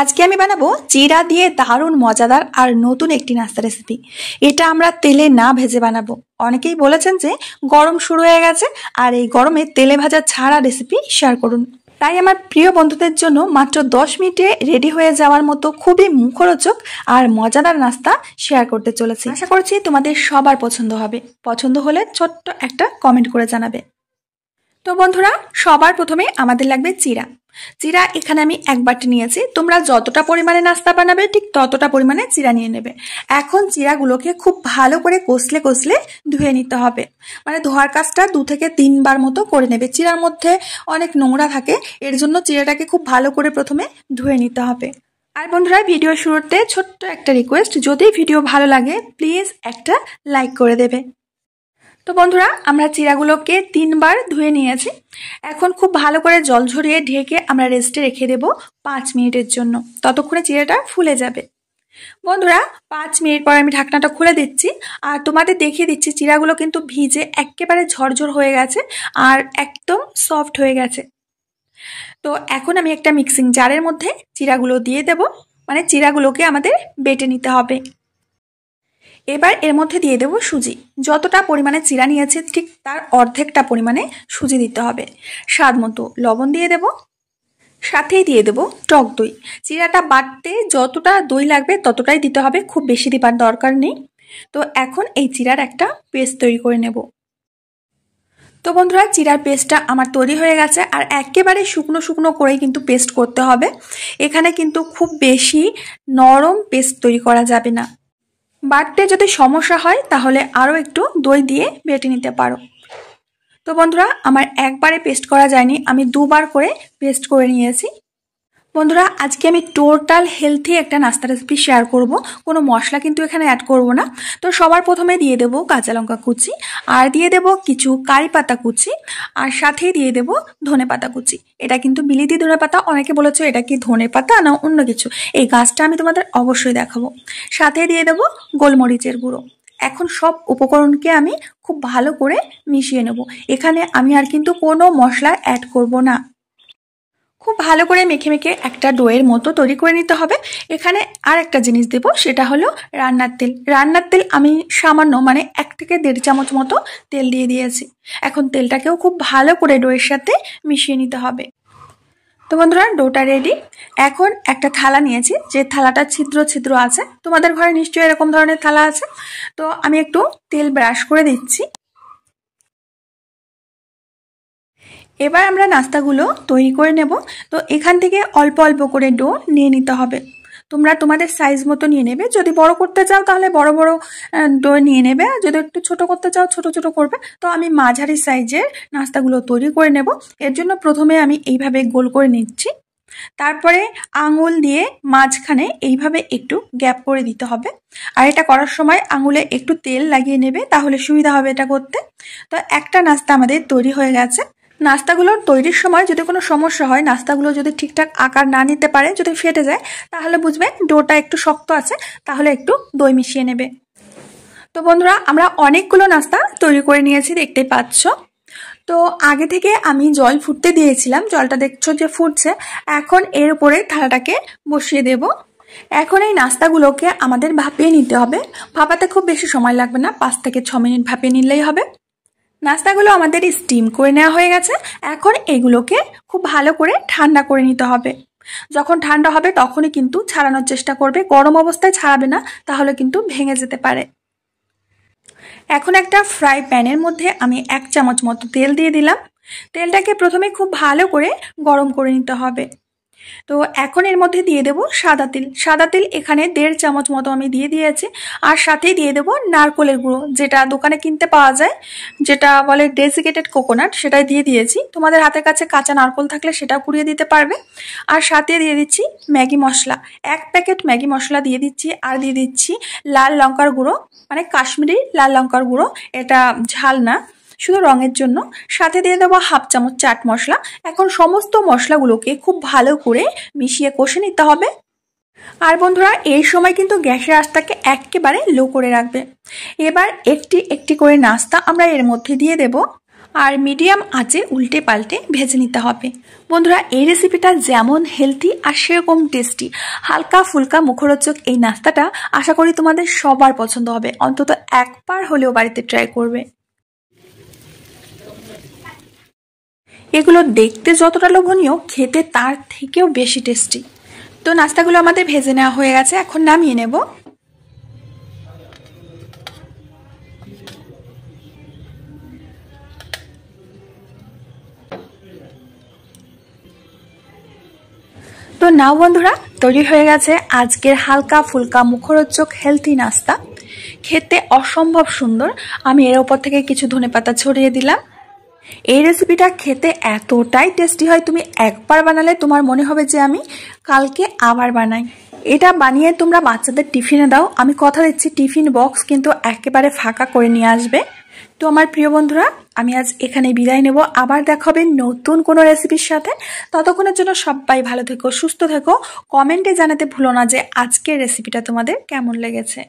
আজকে আমি বানাবো জিরা দিয়ে দারুণ মজাদার আর নতুন একটি নাস্তা রেসিপি। এটা আমরা তেলে না ভেজে বানাবো। অনেকেই বলেছেন যে গরম শুরু হয়ে গেছে আর এই গরমে তেলে ভাজা ছাড়া রেসিপি শেয়ার করুন। তাই আমার প্রিয় বন্ধুদের জন্য মাত্র 10 মিনিটে রেডি হয়ে যাওয়ার মতো খুবই মুখরোচক আর মজাদার নাস্তা শেয়ার করতে চলেছি। আশা করছি তোমাদের সবার পছন্দ হবে। পছন্দ হলে ছোট্ট একটা কমেন্ট করে জানাবে। তো বন্ধুরা, সবার প্রথমে আমাদের লাগবে জিরা। জিরা এখানে আমি 1 বাটি নিয়েছি। তোমরা যতটা পরিমাণে নাস্তা বানাবে ঠিক ততটা পরিমাণে জিরা নিয়ে নেবে। এখন জিরাগুলোকে খুব ভালো করে কষলে কষলে ধুয়ে নিতে হবে। মানে ধোয়ার কাজটা 2 থেকে 3 বার মতো করে নেবে। জিরার মধ্যে অনেক নোংরা থাকে, এর জন্য জিরাটাকে খুব ভালো করে প্রথমে ধুয়ে নিতে হবে। আর বন্ধুরা, ভিডিও শুরুতে ছোট্ট একটা রিকোয়েস্ট, যদি ভিডিও ভালো লাগে প্লিজ একটা লাইক করে দেবে। তো বন্ধুরা, আমরা জিরাগুলোকে 3 বার ধুয়ে নিয়েছি। এখন খুব ভালো করে জল ঝরিয়ে ঢেকে আমরা রেস্টে রেখে দেব 5 মিনিটের জন্য। ততক্ষণে জিরাটা ফুলে যাবে। বন্ধুরা, 5 মিনিট পর আমি ঢাকনাটা খুলে দিচ্ছি আর তোমাদের দেখিয়ে দিচ্ছি জিরাগুলো কিন্তু ভিজে একেবারে ঝরঝর হয়ে গেছে আর একদম সফট হয়ে গেছে। তো এখন আমি একটা মিক্সিং জারের মধ্যে জিরাগুলো দিয়ে দেব। মানে জিরাগুলোকে আমাদের বেটে নিতে হবে। এবার এর মধ্যে দিয়ে দেব সুজি। যতটা পরিমাণে জিরা নিয়েছি ঠিক তার অর্ধেকটা পরিমাণে সুজি দিতে হবে। স্বাদ মতো লবণ দিয়ে দেব, সাথেই দিয়ে দেব টক দই। জিরাটা বাটতে যতটা দই লাগবে ততটাই দিতে হবে, খুব বেশি দিবার দরকার নেই। তো এখন এই জিরার একটা পেস্ট তৈরি করে নেব। তো বন্ধুরা, জিরার পেস্টটা আমার তৈরি হয়ে গেছে আর একেবারে শুকনো শুকনো করেই কিন্তু পেস্ট করতে হবে। এখানে কিন্তু খুব বেশি নরম পেস্ট তৈরি করা যাবে না। বাটতে যদি সমস্যা হয় তাহলে আরও একটু দই দিয়ে বেটে নিতে পারো। তো বন্ধুরা, আমার একবারে পেস্ট করা যায়নি, আমি 2 বার করে পেস্ট করে নিয়েছি। বন্ধুরা, আজকে আমি টোটাল হেলথি একটা নাস্তা রেসিপি শেয়ার করব। কোনো মশলা কিন্তু এখানে অ্যাড করব না। তো সবার প্রথমে দিয়ে দেব কাঁচা লঙ্কা কুচি, আর দিয়ে দেব কিছু কারি পাতা কুচি, আর সাথেই দিয়ে দেব ধনে পাতা কুচি। এটা কিন্তু বিলিতি ধনে পাতা। অনেকে বলেছো এটা কি ধনে পাতা না অন্য কিছু, এই গাছটা আমি তোমাদের অবশ্যই দেখাবো। সাথে দিয়ে দেব গোলমরিচের গুঁড়ো। এখন সব উপকরণকে আমি খুব ভালো করে মিশিয়ে নেব। এখানে আমি আর কিন্তু কোনো মশলা অ্যাড করব না। খুব ভালো করে মেখে মেখে একটা ডোয়ের মতো তৈরি করে নিতে হবে। এখানে আর একটা জিনিস দেব, সেটা হলো রান্নার তেল। রান্নার তেল আমি সামান্য মানে 1 থেকে 1.5 চামচ মতো তেল দিয়ে দিয়েছি। এখন তেলটাকেও খুব ভালো করে ডোয়ের সাথে মিশিয়ে নিতে হবে। তো বন্ধুরা, ডোটা রেডি। এখন একটা থালা নিয়েছি, যে থালাটা ছিদ্র ছিদ্র আছে। তোমাদের ঘরে নিশ্চয়ই এরকম ধরনের থালা আছে। তো আমি একটু তেল ব্রাশ করে দিচ্ছি। এবার আমরা নাস্তাগুলো তৈরি করে নেব। তো এখান থেকে অল্প অল্প করে ডো নিয়ে নিতে হবে। তোমরা তোমাদের সাইজ মতো নিয়ে নেবে। যদি বড় করতে চাও তাহলে বড় বড় ডো নিয়ে নেবে, যদি একটু ছোট করতে চাও ছোট ছোট করবে। তো আমি মাঝারি সাইজের নাস্তাগুলো তৈরি করে নেব। এর জন্য প্রথমে আমি এইভাবে গোল করে নিচ্ছি। তারপরে আঙুল দিয়ে মাঝখানে এইভাবে একটু গ্যাপ করে দিতে হবে। আর এটা করার সময় আঙুলে একটু তেল লাগিয়ে নেবে, তাহলে সুবিধা হবে এটা করতে। তো একটা নাস্তা আমাদের তৈরি হয়ে গেছে। নাস্তাগুলোর তৈরির সময় যদি কোনো সমস্যা হয়, নাস্তাগুলো যদি ঠিকঠাক আকার না নিতে পারে, যদি ফেটে যায়, তাহলে বুঝবে ডোটা একটু শক্ত আছে, তাহলে একটু দই মিশিয়ে নেবে। তো বন্ধুরা, আমরা অনেকগুলো নাস্তা তৈরি করে নিয়েছি, দেখতেই পাচ্ছ। তো আগে থেকে আমি জল ফুটতে দিয়েছিলাম, জলটা দেখছো যে ফুটছে। এখন এর উপরে থালাটাকে বসিয়ে দেব। এখন এই নাস্তাগুলোকে আমাদের ভাপিয়ে নিতে হবে। ভাপাতে খুব বেশি সময় লাগবে না, 5 থেকে 6 মিনিট ভাপিয়ে নিলেই হবে। নাস্তাগুলো আমাদের স্টিম করে নেওয়া হয়ে গেছে। এখন এগুলোকে খুব ভালো করে ঠান্ডা করে নিতে হবে। যখন ঠান্ডা হবে তখনই কিন্তু ছাড়ানোর চেষ্টা করবে, গরম অবস্থায় ছাড়াবে না, তাহলে কিন্তু ভেঙে যেতে পারে। এখন একটা ফ্রাই প্যানের মধ্যে আমি 1 চামচ মতো তেল দিয়ে দিলাম। তেলটাকে প্রথমে খুব ভালো করে গরম করে নিতে হবে। তো এখন এর মধ্যে দিয়ে দেব সাদা তেল। সাদা তেল এখানে 1.5 চামচ মতো আমি দিয়ে দিয়েছি। আর সাথেই দিয়ে দেব নারকেলের গুঁড়ো, যেটা দোকানে কিনতে পাওয়া যায়, যেটা বলে ডেসিকেটেড কোকোনাট, সেটাই দিয়ে দিয়েছি। তোমাদের হাতের কাছে কাঁচা নারকেল থাকলে সেটাও কুড়িয়ে দিতে পারবে। আর সাথে দিয়ে দিচ্ছি ম্যাগি মশলা, 1 প্যাকেট ম্যাগি মশলা দিয়ে দিচ্ছি। আর দিয়ে দিচ্ছি লাল লঙ্কার গুঁড়ো, মানে কাশ্মীরি লাল লঙ্কার গুঁড়ো, এটা ঝাল না, শুধু রঙের জন্য। সাথে দিয়ে দেবো 1/2 চামচ চাট মশলা। এখন সমস্ত মশলাগুলোকে খুব ভালো করে মিশিয়ে কষে নিতে হবে। আর বন্ধুরা, এই সময় কিন্তু গ্যাসের আঁচটাকে একেবারে লো করে রাখবে। এবার একটি একটি করে নাস্তা আমরা এর মধ্যে দিয়ে দেব। আর মিডিয়াম আঁচে উল্টে পাল্টে ভেজে নিতে হবে। বন্ধুরা, এই রেসিপিটা যেমন হেলদি আর সেরকম টেস্টি। হালকা ফুলকা মুখরোচক এই নাস্তাটা আশা করি তোমাদের সবার পছন্দ হবে। অন্তত একবার হলেও বাড়িতে ট্রাই করবে। এগুলো দেখতে যতটা লোভনীয়, খেতে তার থেকেও বেশি টেস্টি। তো নাস্তাগুলো আমাদের ভেজে নেওয়া হয়ে গেছে, এখন নামিয়ে নেব। তো নাও বন্ধুরা, তৈরি হয়ে গেছে আজকের হালকা ফুলকা মুখরোচক হেলথি নাস্তা। খেতে অসম্ভব সুন্দর। আমি এর উপর থেকে কিছু ধনেপাতা ছড়িয়ে দিলাম। এই রেসিপিটা খেতে এতটাই টেস্টি হয়, তুমি একবার বানালে তোমার মনে হবে যে আমি কালকে আবার বানাই। এটা বানিয়ে তোমরা বাচ্চাদের টিফিনে দাও, আমি কথা দিচ্ছি টিফিন বক্স কিন্তু একেবারে ফাঁকা করে নিয়ে আসবে। তো আমার প্রিয় বন্ধুরা, আমি আজ এখানে বিদায় নেব। আবার দেখা হবে নতুন কোনো রেসিপির সাথে। ততক্ষণের জন্য সবাই ভালো থেকো, সুস্থ থেকো। কমেন্টে জানাতে ভুলো না যে আজকের রেসিপিটা তোমাদের কেমন লেগেছে।